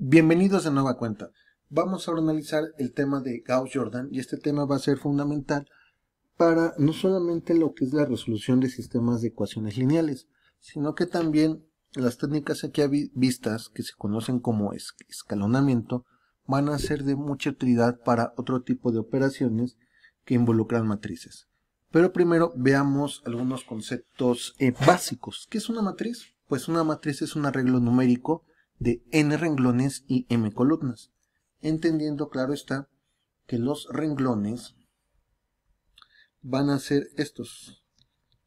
Bienvenidos de nueva cuenta. Vamos ahora a analizar el tema de Gauss-Jordan y este tema va a ser fundamental para no solamente lo que es la resolución de sistemas de ecuaciones lineales, sino que también las técnicas aquí vistas, que se conocen como escalonamiento, van a ser de mucha utilidad para otro tipo de operaciones que involucran matrices. Pero primero veamos algunos conceptos básicos. ¿Qué es una matriz? Pues una matriz es un arreglo numérico de n renglones y m columnas, entendiendo, claro está, que los renglones van a ser estos,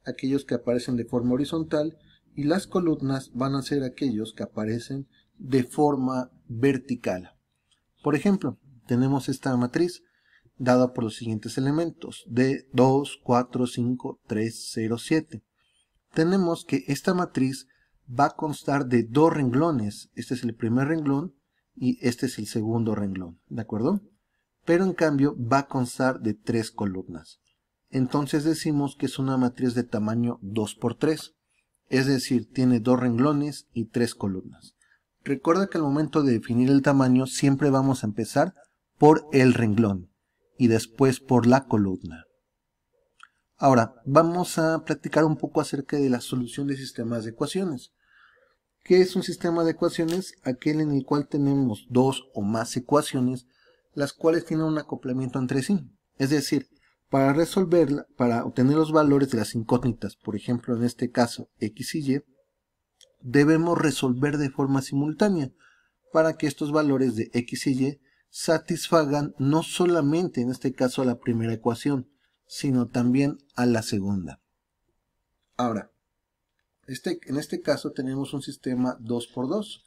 aquellos que aparecen de forma horizontal, y las columnas van a ser aquellos que aparecen de forma vertical. Por ejemplo, tenemos esta matriz dada por los siguientes elementos, de 2, 4, 5, 3, 0, 7. Tenemos que esta matriz va a constar de dos renglones. Este es el primer renglón y este es el segundo renglón, ¿de acuerdo? Pero en cambio va a constar de tres columnas. Entonces decimos que es una matriz de tamaño 2 por 3, es decir, tiene dos renglones y tres columnas. Recuerda que al momento de definir el tamaño siempre vamos a empezar por el renglón y después por la columna. Ahora, vamos a platicar un poco acerca de la solución de sistemas de ecuaciones. ¿Qué es un sistema de ecuaciones? Aquel en el cual tenemos dos o más ecuaciones, las cuales tienen un acoplamiento entre sí. Es decir, para resolverla, para obtener los valores de las incógnitas, por ejemplo en este caso x y y, debemos resolver de forma simultánea para que estos valores de x y y satisfagan no solamente en este caso a la primera ecuación, sino también a la segunda. Ahora, en este caso tenemos un sistema 2 por 2.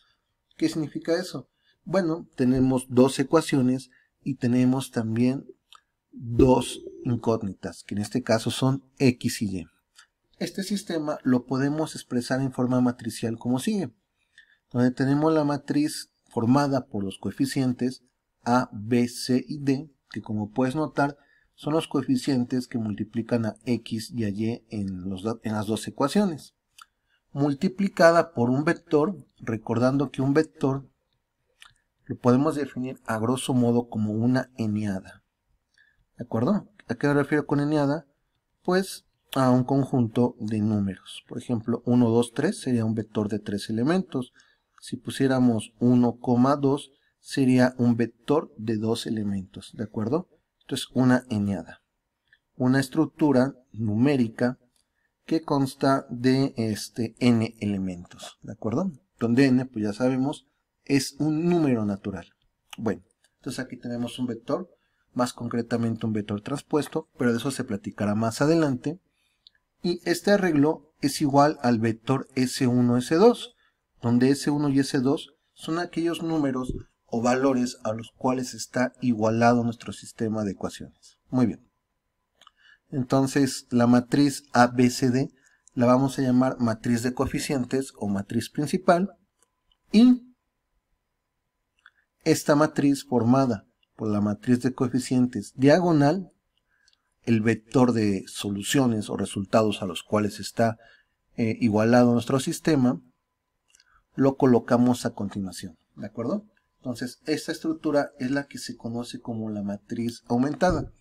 ¿Qué significa eso? Bueno, tenemos dos ecuaciones y tenemos también dos incógnitas, que en este caso son x y y. Este sistema lo podemos expresar en forma matricial como sigue, donde tenemos la matriz formada por los coeficientes a, b, c y d, que como puedes notar son los coeficientes que multiplican a x y a y en las dos ecuaciones, multiplicada por un vector, recordando que un vector lo podemos definir a grosso modo como una eneada. ¿De acuerdo? ¿A qué me refiero con eneada? Pues a un conjunto de números. Por ejemplo, 1, 2, 3 sería un vector de 3 elementos. Si pusiéramos 1,2 sería un vector de 2 elementos. ¿De acuerdo? Entonces, una eneada. Una estructura numérica que consta de n elementos. ¿De acuerdo? Donde n, pues ya sabemos, es un número natural. Bueno, entonces aquí tenemos un vector, más concretamente un vector transpuesto, pero de eso se platicará más adelante. Y este arreglo es igual al vector S1, S2, donde S1 y S2 son aquellos números o valores a los cuales está igualado nuestro sistema de ecuaciones. Muy bien. Entonces la matriz ABCD la vamos a llamar matriz de coeficientes o matriz principal, y esta matriz formada por la matriz de coeficientes diagonal, el vector de soluciones o resultados a los cuales está igualado nuestro sistema, lo colocamos a continuación, ¿de acuerdo? Entonces esta estructura es la que se conoce como la matriz aumentada.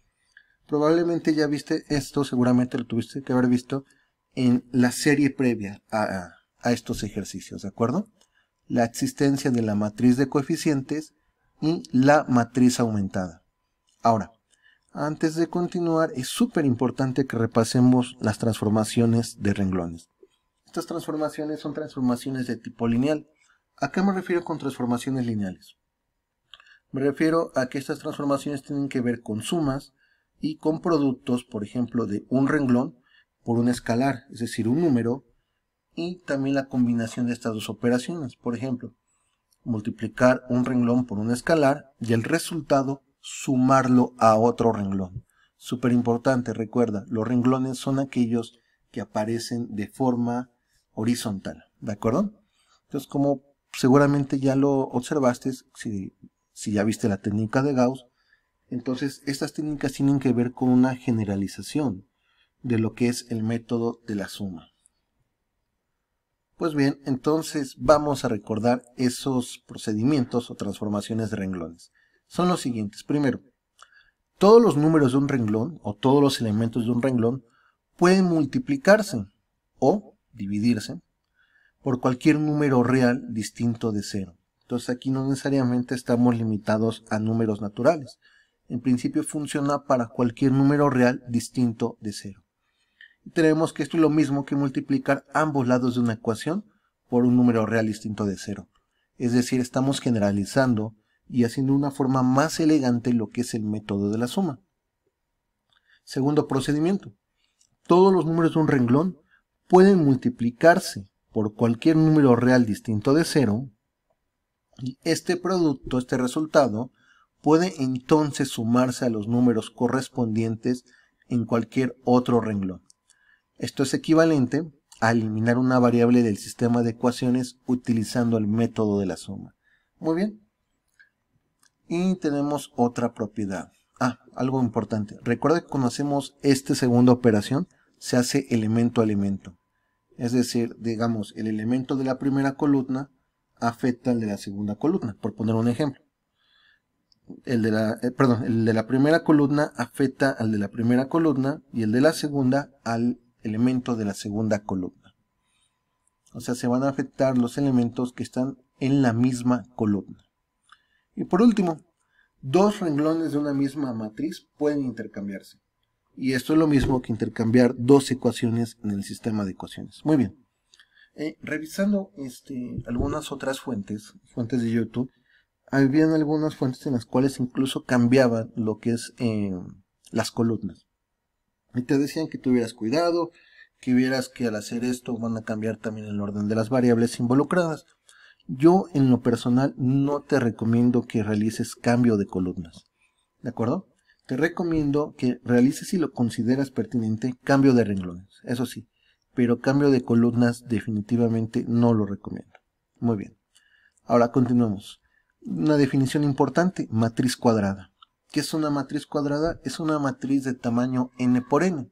Probablemente ya viste esto, seguramente lo tuviste que haber visto en la serie previa a estos ejercicios, ¿de acuerdo? La existencia de la matriz de coeficientes y la matriz aumentada. Ahora, antes de continuar, es súper importante que repasemos las transformaciones de renglones. Estas transformaciones son transformaciones de tipo lineal. ¿A qué me refiero con transformaciones lineales? Me refiero a que estas transformaciones tienen que ver con sumas y con productos, por ejemplo, de un renglón por un escalar, es decir, un número, y también la combinación de estas dos operaciones. Por ejemplo, multiplicar un renglón por un escalar y el resultado sumarlo a otro renglón. Súper importante, recuerda, los renglones son aquellos que aparecen de forma horizontal, ¿de acuerdo? Entonces, como seguramente ya lo observaste, si ya viste la técnica de Gauss, entonces estas técnicas tienen que ver con una generalización de lo que es el método de la suma. Pues bien, entonces vamos a recordar esos procedimientos o transformaciones de renglones. Son los siguientes. Primero, todos los números de un renglón o todos los elementos de un renglón pueden multiplicarse o dividirse por cualquier número real distinto de 0. Entonces aquí no necesariamente estamos limitados a números naturales. En principio funciona para cualquier número real distinto de 0. Y tenemos que esto es lo mismo que multiplicar ambos lados de una ecuación por un número real distinto de 0. Es decir, estamos generalizando y haciendo una forma más elegante lo que es el método de la suma. Segundo procedimiento. Todos los números de un renglón pueden multiplicarse por cualquier número real distinto de 0 y este producto, este resultado, puede entonces sumarse a los números correspondientes en cualquier otro renglón. Esto es equivalente a eliminar una variable del sistema de ecuaciones utilizando el método de la suma. Muy bien. Y tenemos otra propiedad. Algo importante. Recuerda que cuando hacemos esta segunda operación, se hace elemento a elemento. Es decir, digamos, el elemento de la primera columna afecta al de la segunda columna, por poner un ejemplo. El de la primera columna afecta al de la primera columna y el de la segunda al elemento de la segunda columna. O sea, se van a afectar los elementos que están en la misma columna. Y por último, dos renglones de una misma matriz pueden intercambiarse. Y esto es lo mismo que intercambiar dos ecuaciones en el sistema de ecuaciones. Muy bien. Revisando algunas otras fuentes de YouTube, habían algunas fuentes en las cuales incluso cambiaban lo que es las columnas. Y te decían que tuvieras cuidado, que vieras que al hacer esto van a cambiar también el orden de las variables involucradas. Yo en lo personal no te recomiendo que realices cambio de columnas. ¿De acuerdo? Te recomiendo que realices, si lo consideras pertinente, cambio de renglones. Eso sí, pero cambio de columnas definitivamente no lo recomiendo. Muy bien. Ahora continuemos. Una definición importante, matriz cuadrada. ¿Qué es una matriz cuadrada? Es una matriz de tamaño n por n.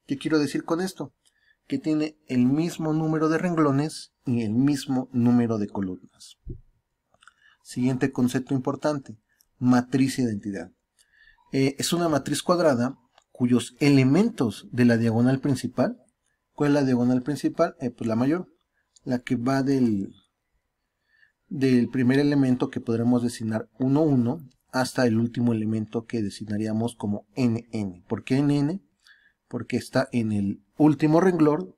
¿Qué quiero decir con esto? Que tiene el mismo número de renglones y el mismo número de columnas. Siguiente concepto importante, matriz identidad. Es una matriz cuadrada cuyos elementos de la diagonal principal, ¿cuál es la diagonal principal? Pues la mayor, la que va del primer elemento que podremos designar 1, 1 hasta el último elemento que designaríamos como nn. ¿Por qué nn? Porque está en el último renglón,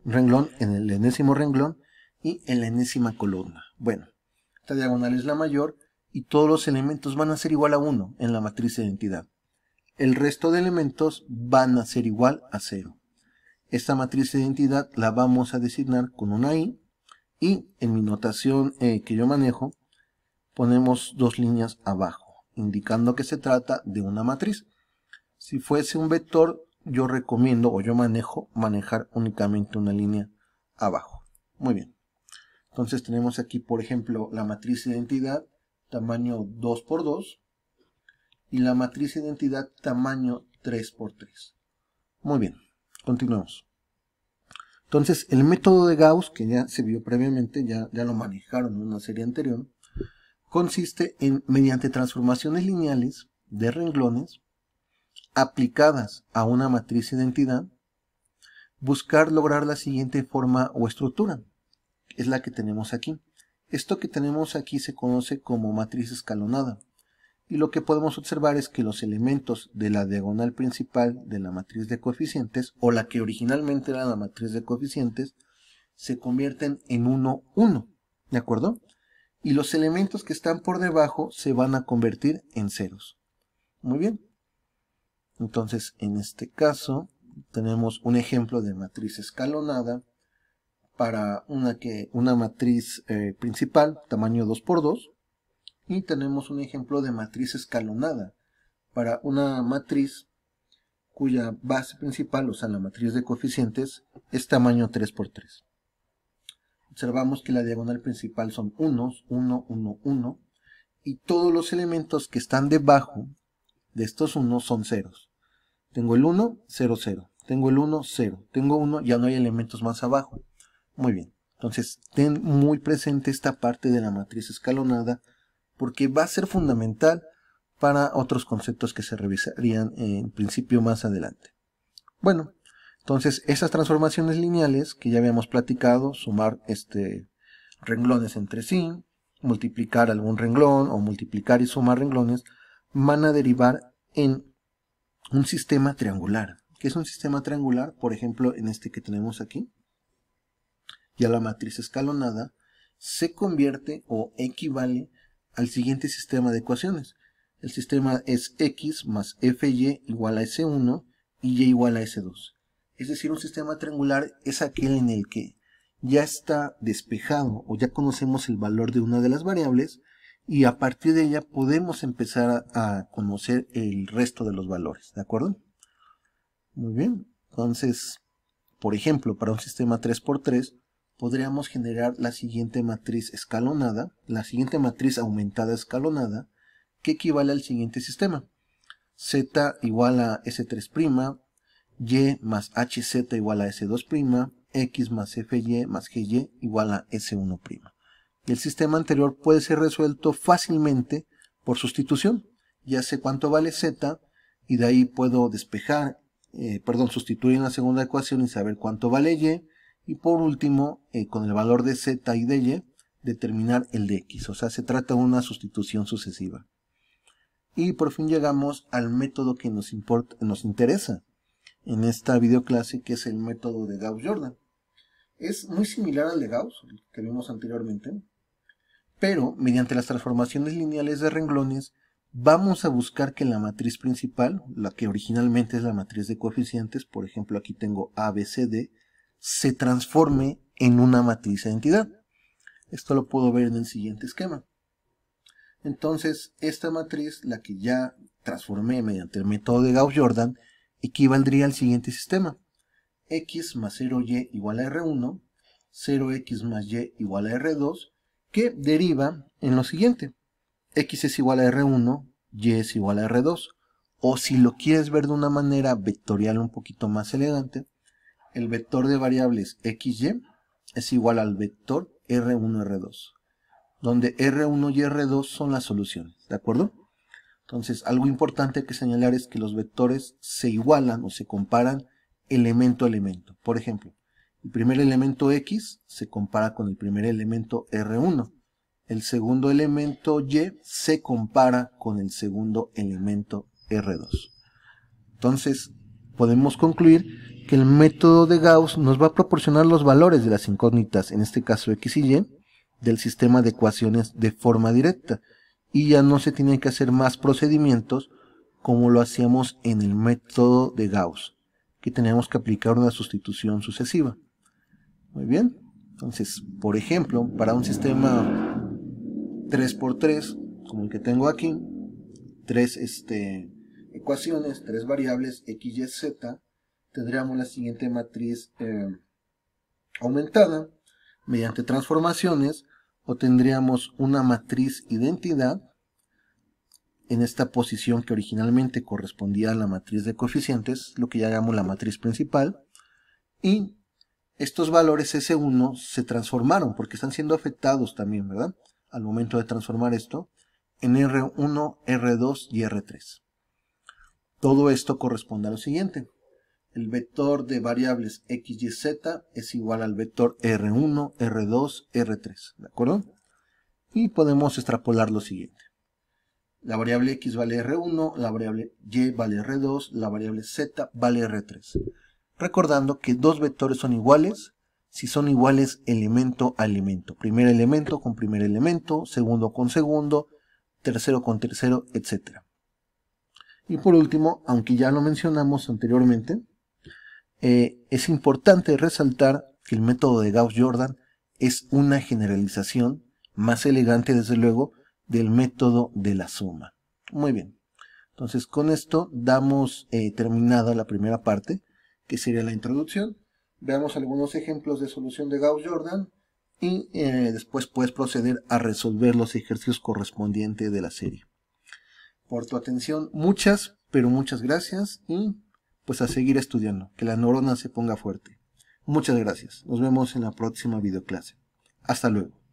en el enésimo renglón y en la enésima columna. Bueno, esta diagonal es la mayor y todos los elementos van a ser igual a 1 en la matriz de identidad. El resto de elementos van a ser igual a 0. Esta matriz de identidad la vamos a designar con una i y en mi notación que yo manejo ponemos dos líneas abajo, indicando que se trata de una matriz. Si fuese un vector, yo recomiendo o yo manejar únicamente una línea abajo. Muy bien. Entonces tenemos aquí, por ejemplo, la matriz de identidad tamaño 2×2 y la matriz de identidad tamaño 3×3. Muy bien, continuemos. Entonces, el método de Gauss, que ya se vio previamente, ya lo manejaron en una serie anterior, consiste en, mediante transformaciones lineales de renglones aplicadas a una matriz de identidad, buscar lograr la siguiente forma o estructura, es la que tenemos aquí. Esto que tenemos aquí se conoce como matriz escalonada, y lo que podemos observar es que los elementos de la diagonal principal de la matriz de coeficientes, o la que originalmente era la matriz de coeficientes, se convierten en 1, 1, ¿de acuerdo? Y los elementos que están por debajo se van a convertir en ceros. Muy bien. Entonces, en este caso, tenemos un ejemplo de matriz escalonada para una matriz principal, tamaño 2×2, y tenemos un ejemplo de matriz escalonada para una matriz cuya base principal, o sea, la matriz de coeficientes, es tamaño 3×3. Observamos que la diagonal principal son 1, 1, 1, 1, y todos los elementos que están debajo de estos 1 son ceros. Tengo el 1, 0, 0. Tengo el 1, 0. Tengo 1, ya no hay elementos más abajo. Muy bien. Entonces, ten muy presente esta parte de la matriz escalonada porque va a ser fundamental para otros conceptos que se revisarían en principio más adelante. Bueno, entonces esas transformaciones lineales que ya habíamos platicado, sumar renglones entre sí, multiplicar algún renglón o multiplicar y sumar renglones, van a derivar en un sistema triangular. ¿Qué es un sistema triangular? Por ejemplo, en este que tenemos aquí, ya la matriz escalonada se convierte o equivale al siguiente sistema de ecuaciones. El sistema es x más fy igual a s1 y y igual a s2. Es decir, un sistema triangular es aquel en el que ya está despejado o ya conocemos el valor de una de las variables y a partir de ella podemos empezar a conocer el resto de los valores, ¿de acuerdo? Muy bien, entonces, por ejemplo, para un sistema 3×3 podríamos generar la siguiente matriz escalonada, la siguiente matriz aumentada escalonada, que equivale al siguiente sistema. Z igual a S3', Y más HZ igual a S2', X más FY más GY igual a S1'. Y el sistema anterior puede ser resuelto fácilmente por sustitución. Ya sé cuánto vale Z y de ahí puedo sustituir en la segunda ecuación y saber cuánto vale Y. Y por último, con el valor de Z y de Y, determinar el de X. O sea, se trata de una sustitución sucesiva. Y por fin llegamos al método que nos interesa en esta videoclase, que es el método de Gauss-Jordan. Es muy similar al de Gauss, que vimos anteriormente, pero mediante las transformaciones lineales de renglones vamos a buscar que la matriz principal, la que originalmente es la matriz de coeficientes, por ejemplo aquí tengo A, B, C, D, se transforme en una matriz de identidad. Esto lo puedo ver en el siguiente esquema. Entonces, esta matriz, la que ya transformé mediante el método de Gauss-Jordan, equivaldría al siguiente sistema. X más 0y igual a R1, 0x más y igual a R2, que deriva en lo siguiente. X es igual a R1, y es igual a R2. O si lo quieres ver de una manera vectorial un poquito más elegante, el vector de variables XY es igual al vector R1, R2. Donde R1 y R2 son las soluciones, ¿de acuerdo? Entonces, algo importante que señalar es que los vectores se igualan o se comparan elemento a elemento. Por ejemplo, el primer elemento X se compara con el primer elemento R1. El segundo elemento Y se compara con el segundo elemento R2. Entonces, podemos concluir que el método de Gauss nos va a proporcionar los valores de las incógnitas, en este caso X y Y, del sistema de ecuaciones de forma directa, y ya no se tienen que hacer más procedimientos como lo hacíamos en el método de Gauss, que teníamos que aplicar una sustitución sucesiva. Muy bien, entonces, por ejemplo, para un sistema 3×3, como el que tengo aquí, tres ecuaciones, tres variables X, Y, Z, tendríamos la siguiente matriz aumentada. Mediante transformaciones obtendríamos una matriz identidad en esta posición que originalmente correspondía a la matriz de coeficientes, lo que ya llamamos la matriz principal, y estos valores S1 se transformaron porque están siendo afectados también, ¿verdad? Al momento de transformar esto en R1, R2 y R3. Todo esto corresponde a lo siguiente. El vector de variables X, Y, Z es igual al vector R1, R2, R3, ¿de acuerdo? Y podemos extrapolar lo siguiente. La variable X vale R1, la variable Y vale R2, la variable Z vale R3. Recordando que dos vectores son iguales si son iguales elemento a elemento. Primer elemento con primer elemento, segundo con segundo, tercero con tercero, etc. Y por último, aunque ya lo mencionamos anteriormente, es importante resaltar que el método de Gauss-Jordan es una generalización más elegante, desde luego, del método de la suma. Muy bien, entonces con esto damos terminada la primera parte, que sería la introducción. Veamos algunos ejemplos de solución de Gauss-Jordan y después puedes proceder a resolver los ejercicios correspondientes de la serie. Por tu atención, muchas, pero muchas gracias, y pues a seguir estudiando, que la neurona se ponga fuerte. Muchas gracias. Nos vemos en la próxima videoclase. Hasta luego.